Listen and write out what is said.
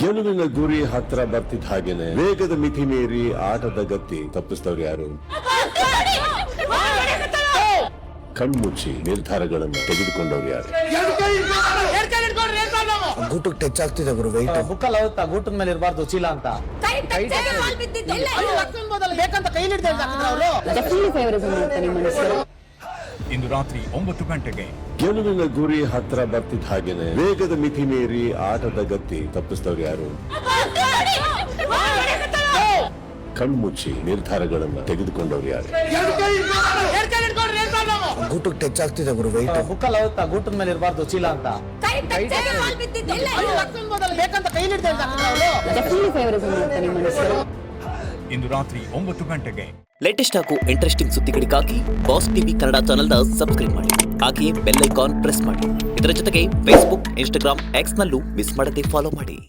ಗೆಲುವಿನ ಗುರಿ ಹತ್ರ ಬರ್ತಿದ್ದ ಹಾಗೇನೆ ವೇಗದ ಮಿತಿ ಮೀರಿ ಆಟದ ಗತಿ ತಪ್ಪಿಸ್ತವ್ರು ಯಾರು? ಕಣ್ಮುಚ್ಚಿ ನಿರ್ಧಾರಗಳನ್ನು ತೆಗೆದುಕೊಂಡವ್ರು ಯಾರು? ಗೂಟಕ್ಕೆ ಟಚ್ ಆಗ್ತಿದೆ ಗುರು ವೈಟ್ ಬುಕ್ಕಲ್ಲಿ ಹೋಗುತ್ತಾ ಗೂಟದ ಮೇಲೆ ಇರಬಾರ್ದು ಚೀಲ ಅಂತ ಬೇಕಂತ ಕೈ ಇಂದು ರಾತ್ರಿ 9 ಗಂಟೆಗೆ ಗೆಲುವಿನ ಗುರಿ ಹತ್ರ ಬರ್ತಿದ್ದ ಹಾಗೇನೆ ವೇಗದ ಮಿತಿ ಮೀರಿ ಆಟದ ಗತಿ ತಪ್ಪಿಸ್ತವ್ರು ಯಾರು? ಕಣ್ಮುಚ್ಚಿ ನಿರ್ಧಾರಗಳನ್ನು ತೆಗೆದುಕೊಂಡವ್ರು ಯಾರು? ಗೂಟಕ್ಕೆ ಟಚ್ ಆಗ್ತಿದೆ ಗುರು ವೈಟ್ ಬುಕ್ಕಲ್ಲಿ ಹೋಗುತ್ತಾ ಗೂಟದ ಮೇಲೆ ಇರಬಾರ್ದು ಚೀಲ ಅಂತ ಬೇಕಂತ ಕೈ ಇಂದು ರಾತ್ರಿ 9 ಗಂಟೆಗೆ ಲೇಟೆಸ್ಟ್ ಹಾಗೂ ಇಂಟ್ರೆಸ್ಟಿಂಗ್ ಸುದ್ದಿಗಳಿಗಾಗಿ ಬಾಸ್ ಟಿವಿ ಕನ್ನಡ ಚಾನೆಲ್ನ ಸಬ್ಸ್ಕ್ರೈಬ್ ಮಾಡಿ. ಹಾಗೆಯೇ ಬೆಲ್ ಐಕಾನ್ ಪ್ರೆಸ್ ಮಾಡಿ. ಇದರ ಜೊತೆಗೆ ಫೇಸ್ಬುಕ್, ಇನ್ಸ್ಟಾಗ್ರಾಮ್, ಎಕ್ಸ್ ನಲ್ಲೂ ಮಿಸ್ ಮಾಡದೆ ಫಾಲೋ ಮಾಡಿ.